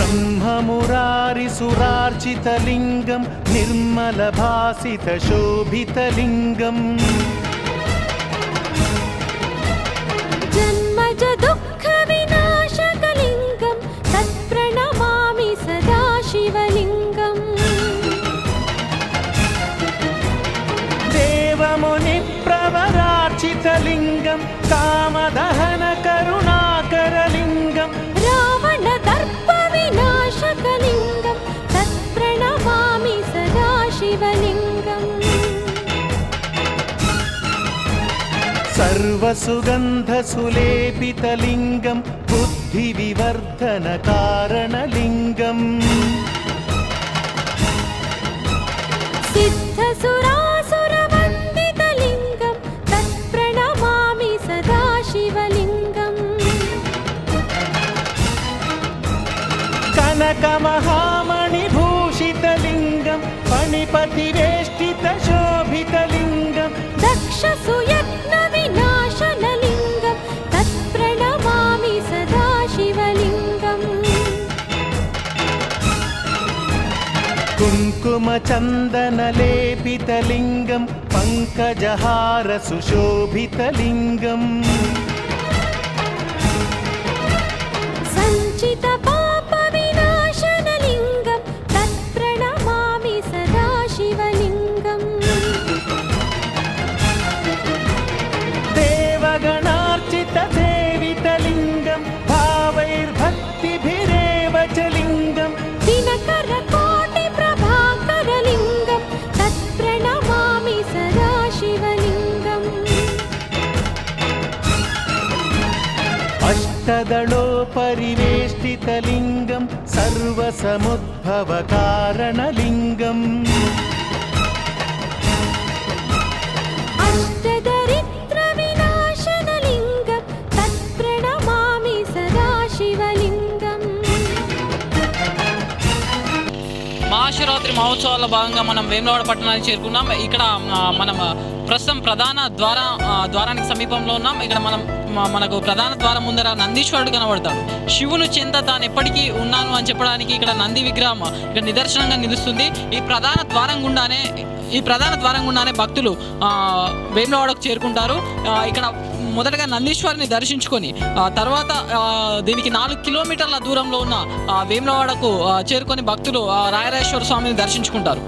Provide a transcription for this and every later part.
ब्रह्ममुरारिसुरार्चितलिङ्गं निर्मलभासितशोभितलिङ्गम् जन्मज दुःखविनाशकलिङ्गं तत्प्रणमामि सदा शिवलिङ्गम् देवमुनिप्रवरार्चितलिङ्गं कामदहनकरुणाकरलिङ्गं रावणदर्पविनाशकलिङ्गं तत्प्रणमामि सदा शिवलिङ्गम् सर्वसुगन्धसुलेपितलिङ्गं बुद्धिविवर्धनकारणलिङ्गम् सिद्धसुरासुरवन्दितलिङ्गं तत्प्रणमामि सदा शिवलिङ्गम् कनकमहामणिभूषितलिङ्गं फणिपतिवेष्टितशोभितलिङ्गं दक्षसुयज्ञविनाशनलिङ्गं तत्प्रणमामि सदा शिवलिङ्गम् कुङ्कुमचन्दनलेपितलिङ्गं पङ्कजहारसुशोभितलिङ्गम् सञ्चितपापविनाशनलिङ्गं तत्प्रणमामि सदा शिवलिङ्गम् देवगणार्चितसेवितलिङ्गं भावैर्भक्तिभिरेव च लिङ्गं दिनकरकोटिप्रभाकरलिङ्गं तत्प्रणमामि सदा शिवलिङ्गम् अष्टदलोपरिवेष्टितलिङ्गं सर्वसमुद्भवकारणलिङ्गम् अष्टदरिद्रविनाशनलिङ्गं तत्प्रणमामि सदा शिवलिङ्गम् మహాశివరాత్రి మహోత్సవాల భాగంగా మనం వేములవాడ పట్టణానికి చేరుకున్నాం. ఇక్కడ మనం ప్రస్తుతం ప్రధాన ద్వారానికి సమీపంలో ఉన్నాం. ఇక్కడ మనకు ప్రధాన ద్వారం ముందర నందీశ్వరుడు కనబడతాడు. శివుని చెంత తాను ఎప్పటికీ ఉన్నాను అని చెప్పడానికి ఇక్కడ నంది విగ్రహం ఇక్కడ నిదర్శనంగా నిలుస్తుంది. ఈ ప్రధాన ద్వారం గుండానే భక్తులు వేములవాడకు చేరుకుంటారు. ఇక్కడ మొదటగా నందీశ్వరిని దర్శించుకొని తర్వాత దీనికి 4 కిలోమీటర్ల దూరంలో ఉన్న వేములవాడకు చేరుకొని భక్తులు రాయరాజేశ్వర స్వామిని దర్శించుకుంటారు.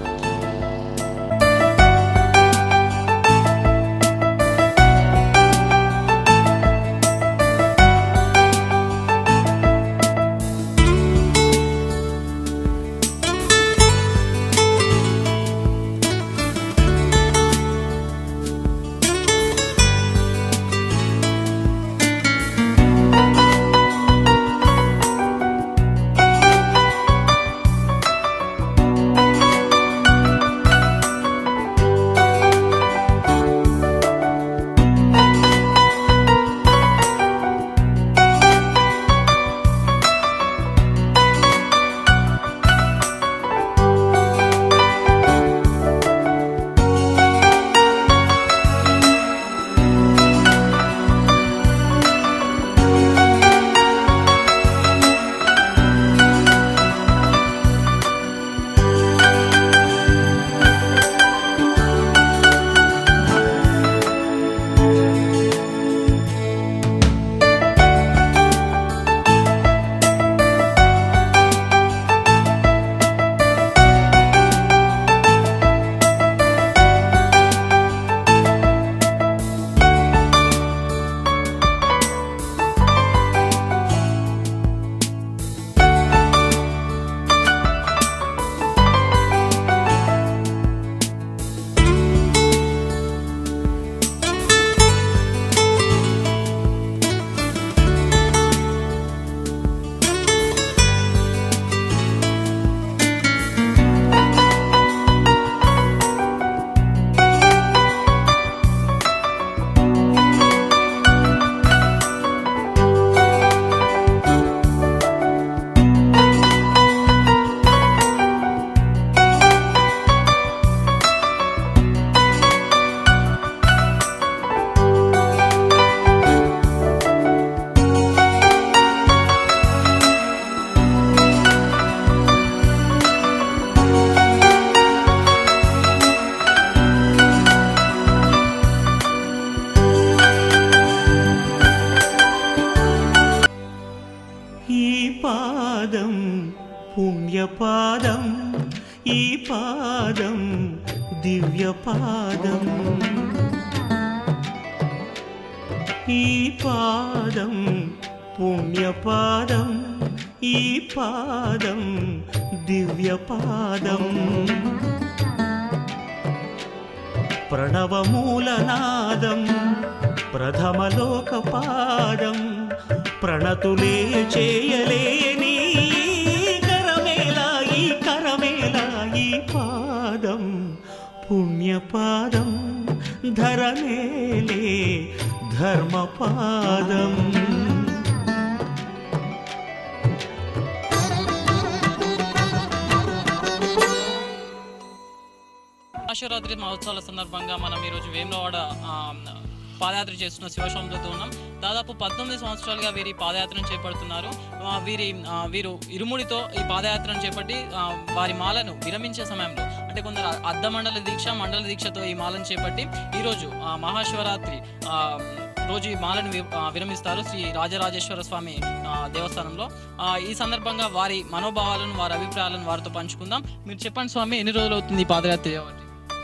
ఈ పాదం పుణ్యపాదం, ఈ పాదం దివ్యపాదం, ఈ పాదం పుణ్యపాదం, ఈ పాదం దివ్యపాదం. ప్రణవమూలనాదం ప్రథమలోకపాదం, ప్రణతులే చేయలేని కరమేలా, ఈ కరమేలా, ఈ పాదం పుణ్యపాదం, ధరమేలే ధర్మపాదం. మహాశివరాత్రి మహోత్సవాల సందర్భంగా మనం ఈరోజు వేములవాడ పాదయాత్ర చేస్తున్న శివస్వాములతో ఉన్నాం. దాదాపు 19 సంవత్సరాలుగా వీరి పాదయాత్రను చేపడుతున్నారు. వీరు ఇరుముడితో ఈ పాదయాత్రను చేపట్టి వారి మాలను విరమించే సమయంలో, అంటే కొందరు అర్ధమండల దీక్ష, మండల దీక్షతో ఈ మాలను చేపట్టి ఈరోజు మహాశివరాత్రి రోజు ఈ మాలను విరమిస్తారు శ్రీ రాజరాజేశ్వర స్వామి దేవస్థానంలో. ఈ సందర్భంగా వారి మనోభావాలను, వారి అభిప్రాయాలను వారితో పంచుకుందాం. మీరు చెప్పండి స్వామి, ఎన్ని రోజులు అవుతుంది ఈ పాదయాత్ర?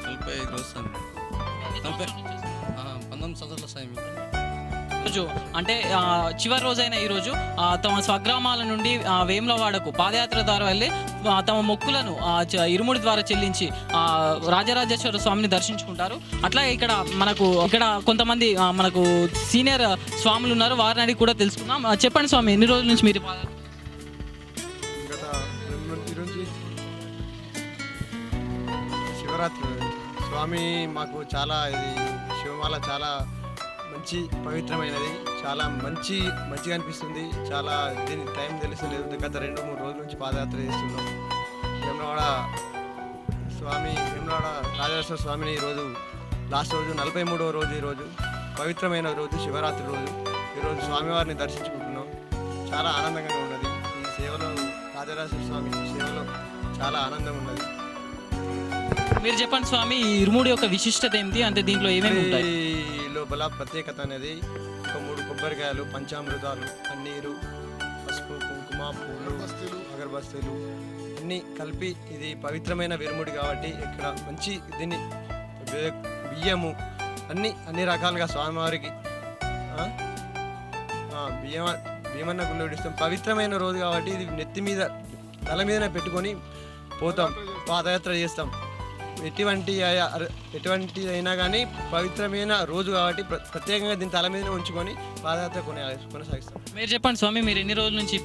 45 రోజులు. 19 సంవత్సరాల సమయం. రోజు అంటే చివరి రోజైన ఈరోజు తమ స్వగ్రామాల నుండి వేములవాడకు పాదయాత్ర ద్వారా వెళ్ళి తమ మొక్కులను ఇరుముడి ద్వారా చెల్లించి రాజరాజేశ్వర స్వామిని దర్శించుకుంటారు. అట్లాగే ఇక్కడ కొంతమంది మనకు సీనియర్ స్వాములు ఉన్నారు, వారిని అడిగి కూడా తెలుసుకుందాం. చెప్పండి స్వామి, ఎన్ని రోజుల నుంచి మీరు శివరాత్రి స్వామి మాకు చాలా ఇది శివమాల చాలా మంచి పవిత్రమైనది, చాలా మంచిగా అనిపిస్తుంది. చాలా దీని టైం తెలుస్తలేదు. గత 2-3 రోజుల నుంచి పాదయాత్ర చేస్తున్నాం. వేములవాడ రాజరాజేశ్వర స్వామిని ఈరోజు లాస్ట్ రోజు 43వ రోజు, ఈరోజు పవిత్రమైన రోజు, శివరాత్రి రోజు. ఈరోజు స్వామివారిని దర్శించుకుంటున్నాం. చాలా ఆనందంగా ఉన్నది. ఈ సేవలో రాజరాజేశ్వర స్వామి సేవలో చాలా ఆనందంగా ఉన్నది. మీరు చెప్పండి స్వామి, ఈ ఇరుముడి యొక్క విశిష్టత ఏంటి? అంటే దీంట్లో ఏమేమి ఉంటాయి? లోపల ప్రత్యేకత అనేది ఒక 3 కొబ్బరికాయలు, పంచామృతాలు, పన్నీరు, పసుపు, కుంకుమ, పూలు, అగరబస్తీలు అన్నీ కలిపి ఇది పవిత్రమైన విరుముడి కాబట్టి ఇక్కడ మంచి దీన్ని బియ్యము అన్ని రకాలుగా స్వామివారికి బియ్యమన్న గుళ్ళడిస్తాం. పవిత్రమైన రోజు కాబట్టి ఇది నెత్తి మీద తల మీదనే పెట్టుకొని పోతాం, పాదయాత్ర చేస్తాం. ఎటువంటి అయినా కానీ పవిత్రమైన రోజు కాబట్టి ప్రత్యేకంగా దీని తల మీద ఉంచుకొని పాదయాత్ర కొనసాగిస్తాం. మీరు చెప్పండి స్వామి, మీరు ఎన్ని రోజుల నుంచి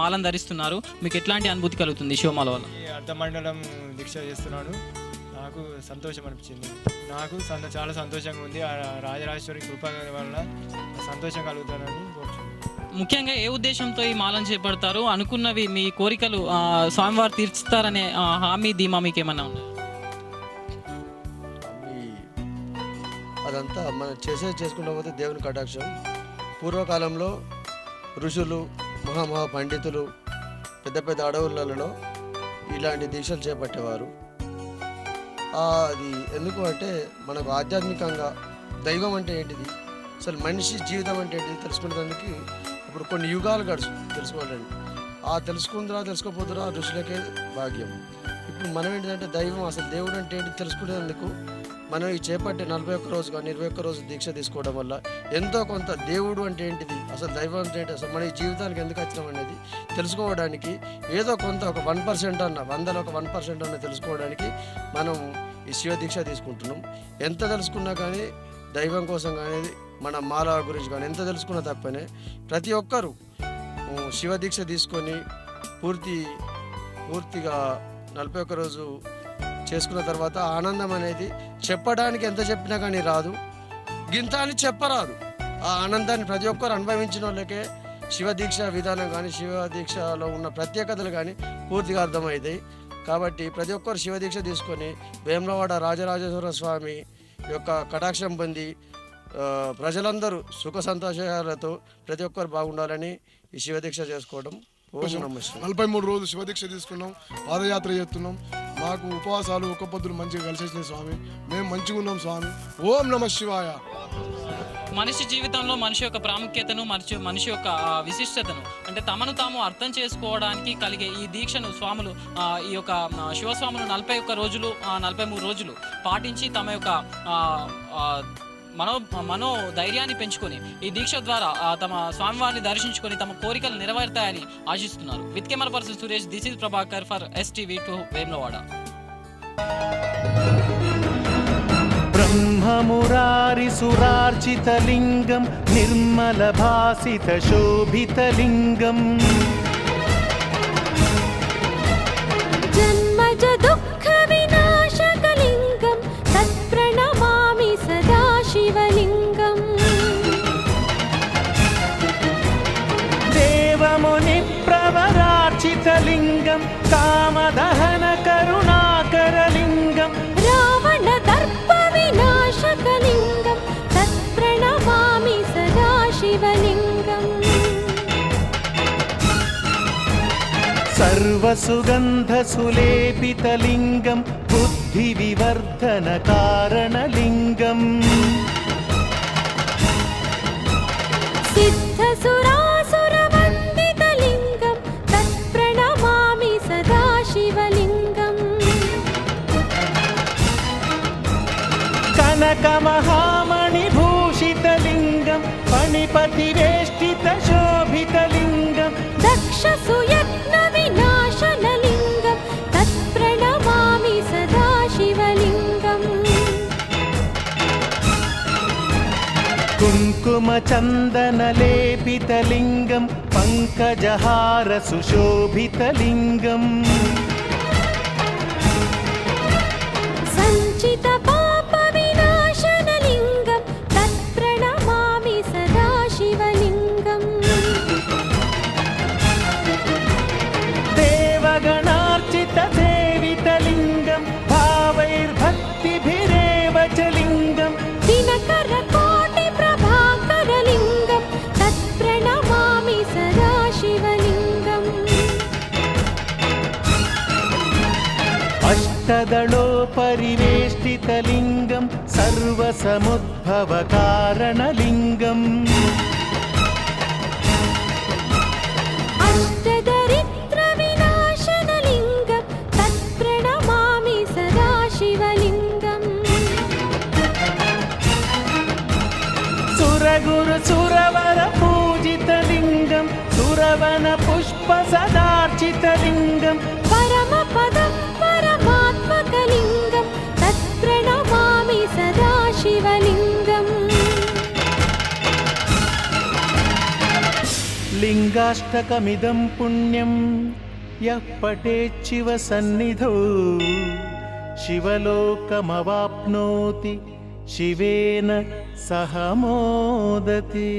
మాలను ధరిస్తున్నారు? మీకు ఎట్లాంటి అనుభూతి కలుగుతుంది శివమాల వల్ల? అర్ధమండలం దీక్ష చేస్తున్నాను. నాకు సంతోషం అనిపించింది. నాకు చాలా సంతోషంగా ఉంది. రాజరాజేశ్వరి కృప వల్ల సంతోషం కలుగుతానని కోరుతున్నాను. ముఖ్యంగా ఏ ఉద్దేశంతో ఈ మాలను చేపడతారు? అనుకున్నవి మీ కోరికలు స్వామివారు తీర్చుతారనే హామీ, ధీమా మీకు ఏమన్నా ఉన్నాయి? అదంతా మనం చేసుకుంటూ పోతే దేవుని కటాక్షం. పూర్వకాలంలో ఋషులు, మహా పండితులు పెద్ద అడవులలో ఇలాంటి దీక్షలు చేపట్టేవారు. అది ఎందుకు అంటే మనకు ఆధ్యాత్మికంగా దైవం అంటే ఏంటిది, అసలు మనిషి జీవితం అంటే ఏంటిది తెలుసుకునేందుకు ఇప్పుడు కొన్ని యుగాలు తెలుసుకోవాలండి. తెలుసుకోపోతున్నా ఋషులకే భాగ్యం. ఇప్పుడు మనం ఏంటిదంటే దైవం, అసలు దేవుడు అంటే ఏంటి తెలుసుకునేందుకు మనం ఈ చేపట్టే 41 రోజు కానీ 21 రోజు దీక్ష తీసుకోవడం వల్ల ఎంతో కొంత దేవుడు అంటే ఏంటిది, అసలు దైవం అంటే ఏంటి, అసలు మన ఈ జీవితానికి ఎందుకు వచ్చినాం అనేది తెలుసుకోవడానికి ఏదో కొంత ఒక 1% అన్న 100లో ఒక 1% అన్న తెలుసుకోవడానికి మనం ఈ శివ దీక్ష తీసుకుంటున్నాం. ఎంత తెలుసుకున్నా కానీ దైవం కోసం కానీ మన మాల గురించి కానీ ఎంత తెలుసుకున్నా తప్పనే. ప్రతి ఒక్కరూ శివ దీక్ష తీసుకొని పూర్తిగా 41 రోజు చేసుకున్న తర్వాత ఆనందం అనేది చెప్పడానికి ఎంత చెప్పినా కానీ రాదు, గింత అని చెప్పరాదు. ఆ ఆనందాన్ని ప్రతి ఒక్కరు అనుభవించిన వాళ్ళకే శివ దీక్ష విధానం కానీ శివ దీక్షలో ఉన్న ప్రత్యేకతలు కానీ పూర్తిగా అర్థమవుతాయి. కాబట్టి ప్రతి ఒక్కరు శివ దీక్ష తీసుకొని వేములవాడ రాజరాజేశ్వర స్వామి యొక్క కటాక్షం పొంది ప్రజలందరూ సుఖ సంతోషాలతో ప్రతి ఒక్కరు బాగుండాలని ఈ శివ దీక్ష చేసుకోవడం. 43 రోజులు శివదీక్ష తీసుకున్నాం, పాదయాత్ర చేస్తున్నాం. మాకు ఉపవాసాలు, ఒక్క పొద్దులు మంచిగా కలిసి వచ్చినాయి స్వామి. మేము మంచిగా ఉన్నాం స్వామి. ఓం నమః శివాయ. మనిషి జీవితంలో మనిషి యొక్క ప్రాముఖ్యతను మనిషి యొక్క విశిష్టతను అంటే తమను తాము అర్థం చేసుకోవడానికి కలిగే ఈ దీక్షను స్వాములు ఈ యొక్క శివస్వాములు 41 రోజులు 43 రోజులు పాటించి తమ యొక్క మనో ధైర్యాన్ని పెంచుకొని ఈ దీక్ష ద్వారా తమ స్వామివారిని దర్శించుకొని తమ కోరికలు నెరవేరుతాయని ఆశిస్తున్నారు. With camera person Suresh, this is Prabhakar for STV2 Vemulawada. బ్రహ్మమురారి సురార్చితలింగం నిర్మల భాసిత శోభితలింగం జన్మజ దుఃఖ వినాశకలింగం తత్ప్రణమామి సదా శివలింగం. దేవముని ప్రవరార్చితలింగం కామదహన కరుణాకరలింగం రావణ దర్ప వినాశకలింగం తత్ప్రణమామి సదా శివలింగం. సర్వసుగంధసులేపితలింగం బుద్ధి వివర్ధన కారణలింగం సిద్ధసురాసురవందితలింగం తత్ప్రణమామి సదా శివలింగం. కనకమహామణిభూషితలింగం ఫణిపతివేష్టిత శోభితలింగం దక్షసుయత్న వినాశనలింగం తత్ప్రణమామి సదా శివలింగం. కుంకుమ చందనలేపితలింగం పంకజహార సుశోభితలింగం సంచిత పాప వినాశనలింగం తత్ప్రణమామి సదా శివలింగం. దేవగణార్చిత సేవితలింగం భావైర్భక్తిభిరేవ చ లింగం దినకర కోటి ప్రభాకరలింగం తత్ప్రణమామి సదా శివలింగం. అష్టదళోపరివేష్టితలింగం సర్వసముద్భవకారణలింగం అష్టదరిద్ర వినాశనలింగం తత్ప్రణమామి సదా శివలింగం. సురగురు సురవర పూజితలింగం సురవన పుష్ప సదార్చితలింగం పరమపదం పరమాత్మకలింగం తత్ప్రణమామి సదా శివలింగం. లింగాష్టకమిదం పుణ్యం యః పఠేచ్చివ సన్నిధౌ శివలోకమవాప్నోతి శివేన సహ మోదతి.